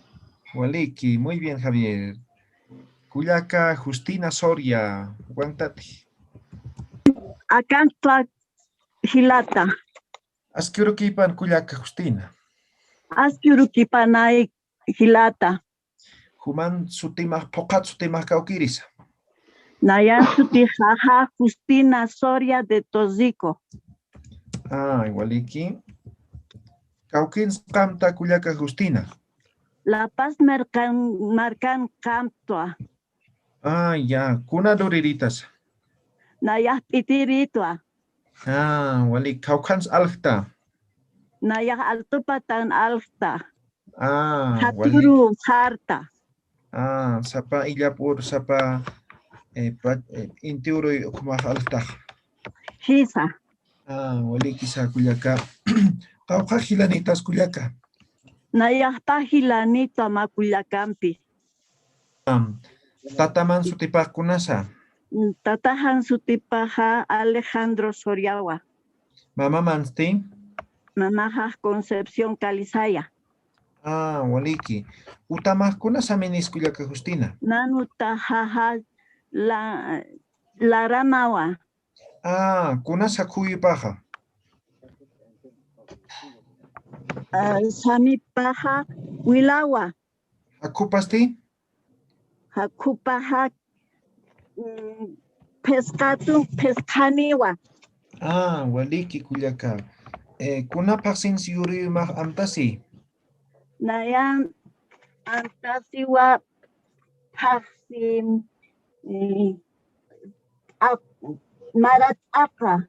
Waliki. Muy bien, Javier. Kuyaka Justina Soria. Guantati. Acanta hilata. Askirukipan Kuyaka Justina. Askirukipanay hilata. Human sutimah pokat sutimah kaukiris. Nayan sutijaja Justina Soria de Tozico. Ah, igualiki. Kaukin kamta Kuyaka Justina. La Paz marcan Camptoa. Ah, ya. Kuna doriritas. Nayah pitiritua. Ah, walik kaukans alta. Nayah altupatan alta. Ah, Haturu harta. Ah, sapa illapur sapa intiuro kumah alta. Hisa. Ah, walik isa Kuyaka. Kauka hilanitas Kuyaka. Nayah pahilanito makuyakampi. Tataman sutipah kunasa. Tatahan sutipaja Alejandro Soriawa. Mama mansti. Mamaja Concepción Calizaya. Ah, waliki. Utamah kunasa minis Kuyaka Justina. Nanutajaja la ramawa. Ah, kunasa kuyipaja. Samipaja Wilawa. Hakupasti? Hakupaja pescaniwa. Ah, waliki Kuyaka. Kuna paksin siyuri mah amtasi. Nayan Antasiwa Pasim Marataka.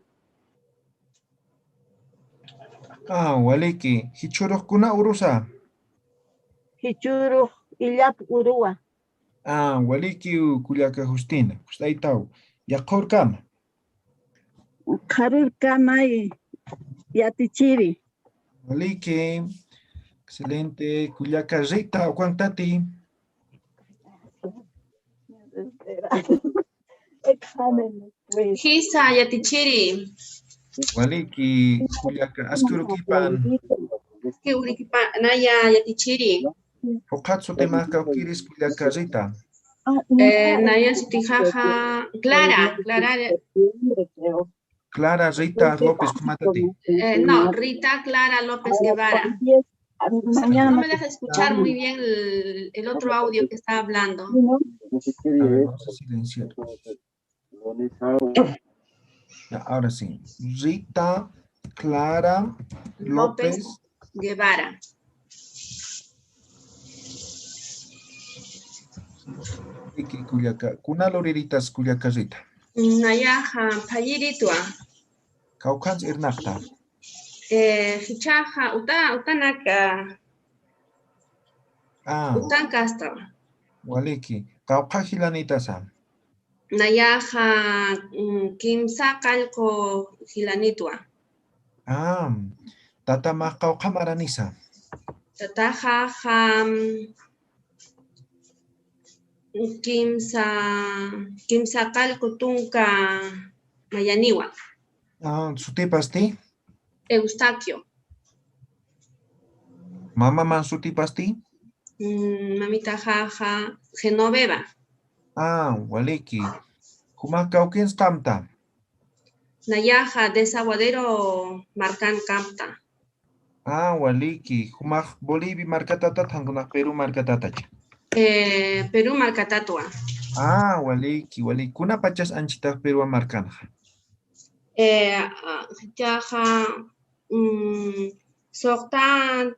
Waliki. Hichurukuna urusa. Hichuru Illap Urua. Waliki Kuliaka Justina. Justaitau. Yakurkama. Karur Kamay Yatichiri. Waliki. Excelente. Kuliaka Rita. ¿Cuántati? Hisa Yatichiri. Waliki Kuliaka Askurukipan. Que Urikipa Naya Yatichiri. Hokatsu temaka ukiris Kuliaka Rita. Naya Sutijaja Clara. Clara Rita López, ¿cómatati? No, Rita Clara López Guevara. No me deja escuchar muy bien el otro audio que está hablando. A ver, vamos a silenciar. Ya, ahora sí. Rita Clara López Guevara. Kuna loriritas Kuliaka Rita. Nayaja Payiritua. Kaukans Irnakta. Hichaja Utanaka. Utankasta. Waliki. Kauka Hilanitasa. Nayaja Kimsa Kalko Hilanitua. Tatama Kauka Maranisa. Tataja Kimsa Kalko Tunka Mayaniwa. ¿Sutipasti? Eustaquio. Mama man sutipasti? Mamita jaja Genoveva. Waliki. Kuma kaukins kamta. Nayaja Desaguadero Marcan Camta. Waliki. Kuma Bolivia marcatata tanguna Perú marcatata. Perú Marcatatua. Waliki. Kuna pachas anchita Perú marcana. Jaja Sokta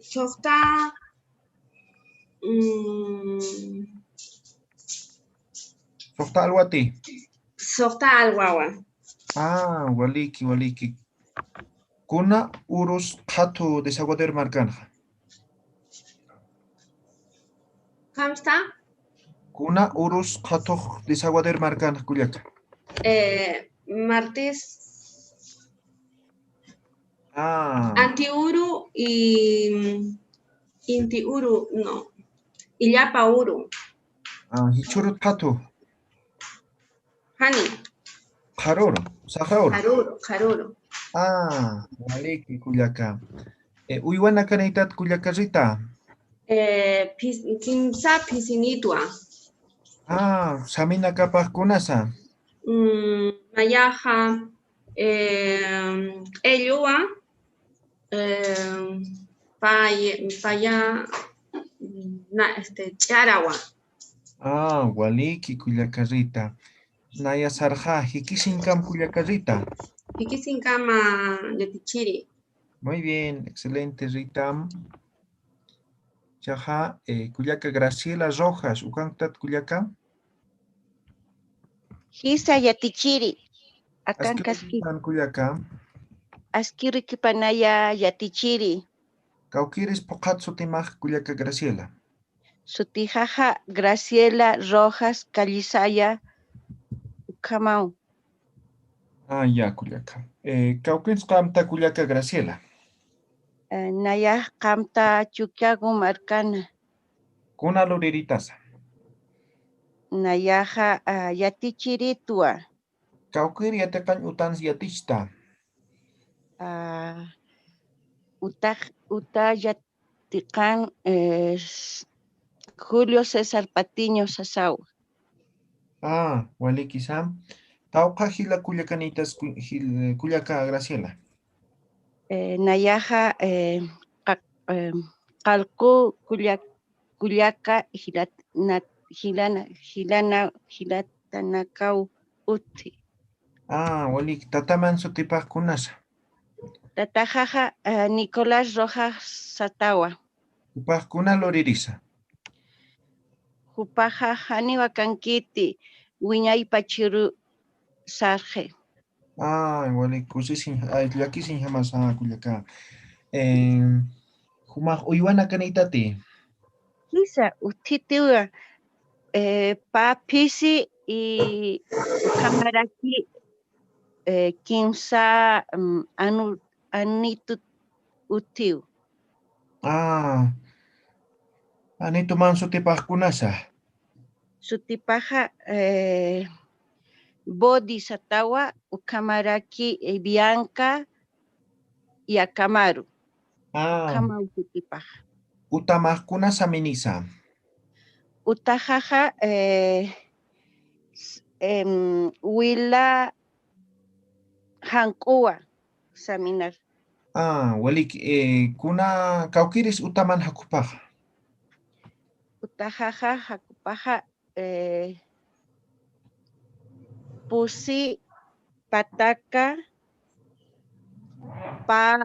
Sokta alwati. Sokta alwawa. Waliki. Kuna urus hatu desaguadero marcana. Kamsta? Kuna urus hatu desaguadero marcana Kuliaka. Martes. Antiuru y Intiuru, no. Illapa Uru. Hichurut hatu. Hani. Karoro. Waliki Kuliaka. Uywana kanaitat Kuliaka Rita. Kimsa Pisinitua. Samina kapah kunasa. Nayaja Elua Paya Charawa. Waliki Kuliaka Rita. Naya Sarja, Hikisinkam Kuliaka Rita. Hikisinkama Yatichiri. Muy bien, excelente Rita. Chaja, Kuliaka Graciela Rojas, Ukantat Kuliaka. Hisa Yatichiri. Akan Kuliaka. Askiri Kipanaya Yatichiri. Kaukiris Pokatsu Timaj Kuliaka Graciela. Sutijaja Graciela Rojas Calizaya Kamau. Ya Kuliaka. Kaukins Kamta Kuliaka Graciela. Naya Kamta Chukiagu Marcana. Kuna Luriritasa. Nayaja Yatichiritua. Kaukir Yatakan Utans Yatista. Uta Yatikan Julio César Patiño Sasau. Waliki Sam. Tauka Hila Kuliakanitas Kuliaka Graciela. Nayaja Kalku Kuliaka Hilatanakau Uti. Waliki Tataman Sutipaj Kunasa. Tatajaja Nicolás Rojas Satawa. Upajkuna loririsa. Hupaja haniwa kankiti. Wiñaypa chiru sarje. Igual kusi sin yaki sin jamás kuyaka. Humaj uywana kanitati. Kisa utitiwa pa pisi y kamaraki kimsa anitu utiu. Anito man sutipajkunasa. Sutipaja Bodi Satawa, Ukamaraki Bianca y Akamaru. Ukamaru sutipaja. Utamajkuna saminisa. Utajaja Wila Hankua Saminar. Walik kuna kaukiris utaman hakupaja. Utajaja hakupaja Pusi Pataka pa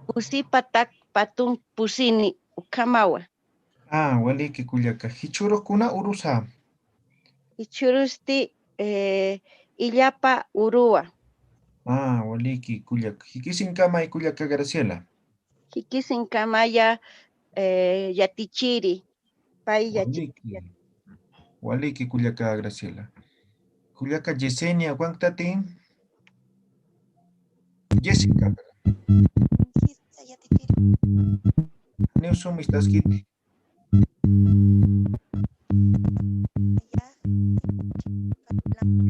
Pusi patak patun pusini ukamawa. Walik kuyaka hichuro kuna urusa. Hichurusti illapa urua. Waliki kuyaka hikisin kama kuyaka Graciela. Hikisin kamaya yatichiri. Pai yatichiri. Waliki kuyaka Graciela. Kuyaka Yesenia Guantati. Jessica. Neusum estás kiti.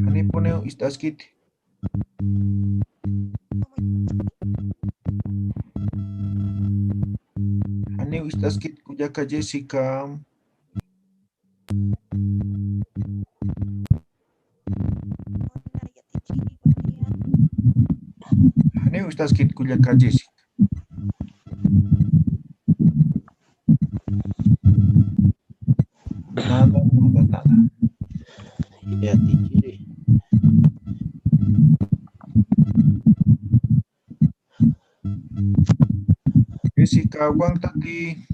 Hani poneo estás kiti. Hani estás kiti kuyaka Jessica. Hani estás kiti kuyaka Jessica. Nada. Yatichiri. Jessica, aguántate.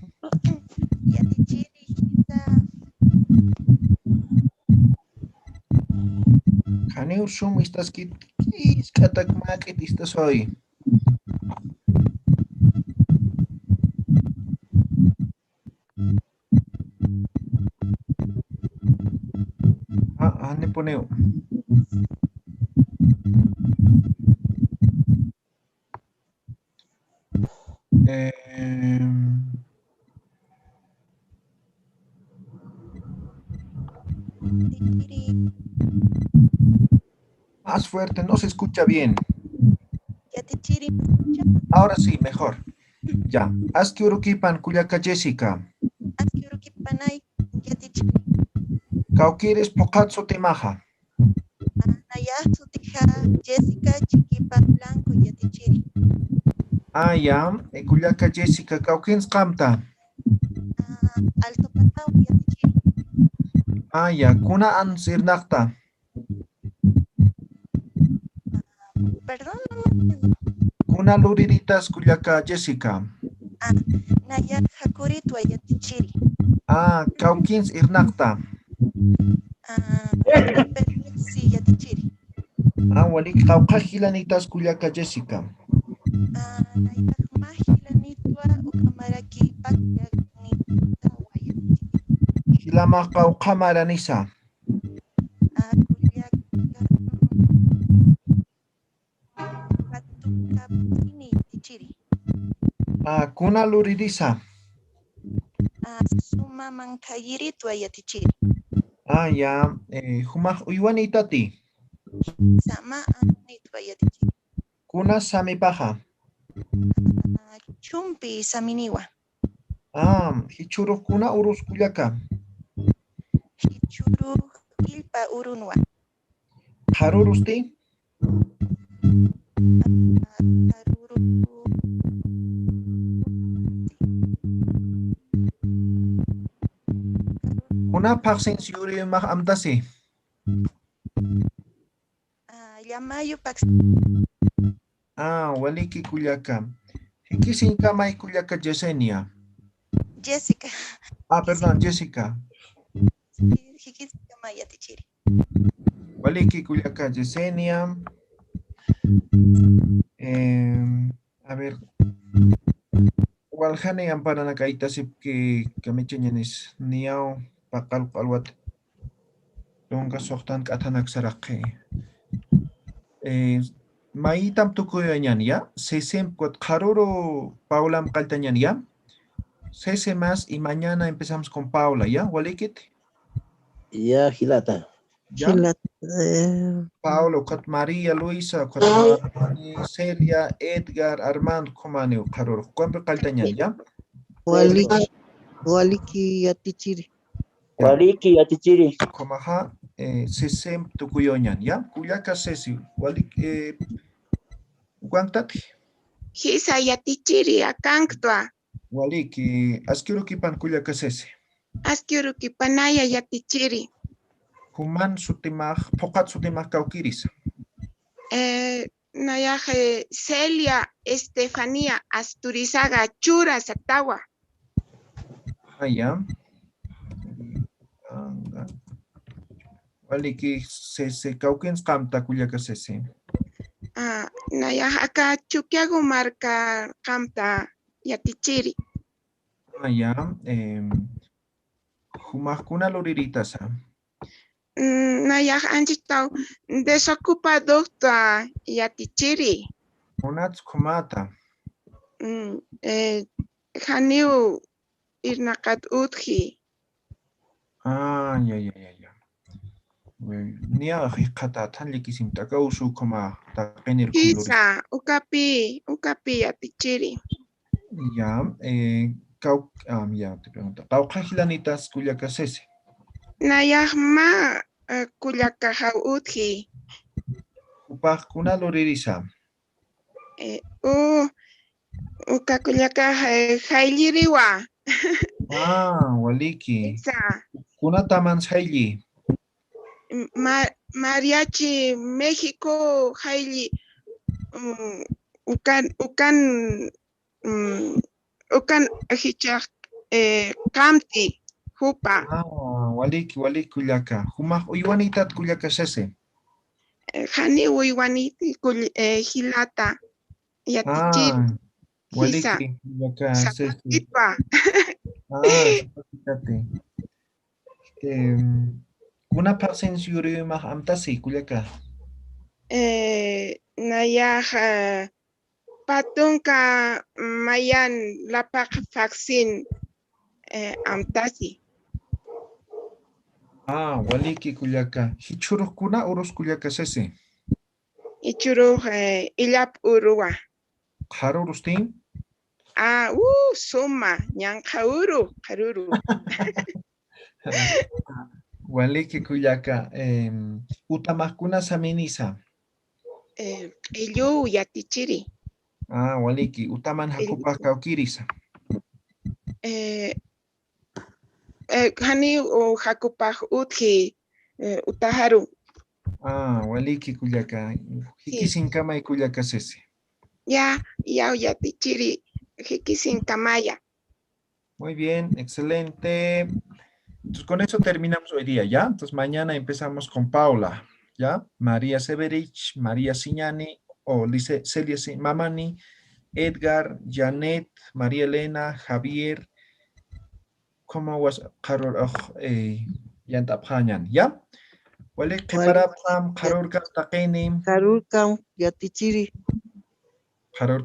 Yatichiri, Hani usum estás kit katak makit estás hoy. Hani poneo. Más fuerte, no se escucha bien. Ahora sí, mejor. Ya. Askiurukipan kuyaka Jessica. Askiurukipanay yatichiri. Kaukires pokatso temaja. Naya sutija Jessica chiquipa blanco yatichiri. Ya. Kuyaka Jessica kaukins kamta. Alto patao yatichiri. Ya. Kuna ansirnakta. Perdón, no entiendo. Kuna luriritas kuyaka Jessica. Naya hakuritua yatichiri. Kaukins irnakta. Sí, yatichiri. Walik kaukajilanitas kuyaka Jessica. Naya majilanitua ukamaraki pakyanita wayatichiri. Hilama kaukamaranisa. Kuna luririsa. Suma mankayiritua yatichiri. Ya. Humaj uywanitati. Sama anitua yatichiri. Kuna samipaja. Chumpi saminiwa. Hichuru kuna urus kuyaka. Hichuru ilpa urunwa. Harurusti. Kuna paksin siyuri mak amdasi. Yamayo Pax. Ah, waliki kullaka. Hikisin kamay kullaka Yesenia. Jessica. Ah, perdón, Jessica. Hikisin kama Yatichiri. Waliki kullaka Yesenia. A ver. Waljane amparana kaitasip que mecheñanis niao pakal alwat. Longa sohtan katanak saraqe. Maitam tukuyañan ya. Sesem kot karoro Paulam kaltañan ya. Sese más y mañana empezamos con Paula, ¿ya? Walikit. Ya, Gilata. ¿Ya? Paulo, kot María, Luisa, kot Celia, Edgar, Armando, Comane, Karoro. ¿Cuánto kaltañan, ya? Waliki Yatichiri. Waliki Yatichiri. Comaja, sesem tukuyoñan, ¿ya? Kuyaka sesi. Walik, ¿cuántati? Hisa Yatichiri, akanktua. Waliki, askirukipan kuyaka sesi. Askirukipanaya Yatichiri. Human sutimaj, pokat sutimaj kaukiris. Nayaje Celia Estefanía Asturizaga Chura Satawa. Allá. Waliki se kaukins kamta kuyaka sesi. Nayaje acá Chuquiago marca kamta Yatichiri. Allá. Humakuna loriritaza. Nayak anchitao desocupado ta Yatichiri. Unats kumata. Haniu irnakat utji. Ya. Nia hikata tan likisim takausu koma takenir Kisa ukapi Yatichiri. Ya, ya te pregunto. Kaukajilanitas kuyaka sese. Nayak ma kuyaka utji. Upaj kuna loririsa. Ukakuyaka hailiriwa. Waliki. Isa. Kuna taman haili. Mariachi México haili. Ukan hichak kamti hupa. Waliki kuyaka. Humaj uywanitat kuyaka sese. Hani uywaniti hilata Yatichiri. Waliki kuyaka sese. Zapatitwa. Fíjate. Kuna pasen yuri mah amtasi kuyaka. Nayah patunka mayan lapak vaksin amtasi. Waliki kuyaka. Hichuruh kuna urus kuyaka sese. Hichuruh ilap urua. Harurus tim? Suma nyang karuru. Waliki kuyaka. Utamakuna saminisa. Ilu Yatichiri. Waliki. Utaman hakupah kaukirisa. Hani hakupah utji utaharu. Waliki kuyaka. Hikisin kamay kuyaka sese. Ya Yatichiri. Hikisin kamaya. Muy bien, excelente. Entonces con eso terminamos hoy día, ¿ya? Entonces mañana empezamos con Paula, ¿ya? María Severich, María Siñani, Celia Mamani, Edgar, Janet, María Elena, Javier, ¿cómo was Karol Yantaphanyan, ¿ya? Wale Keparapam, Karol Kam Takenim. Karol Kam Yatichiri. Karol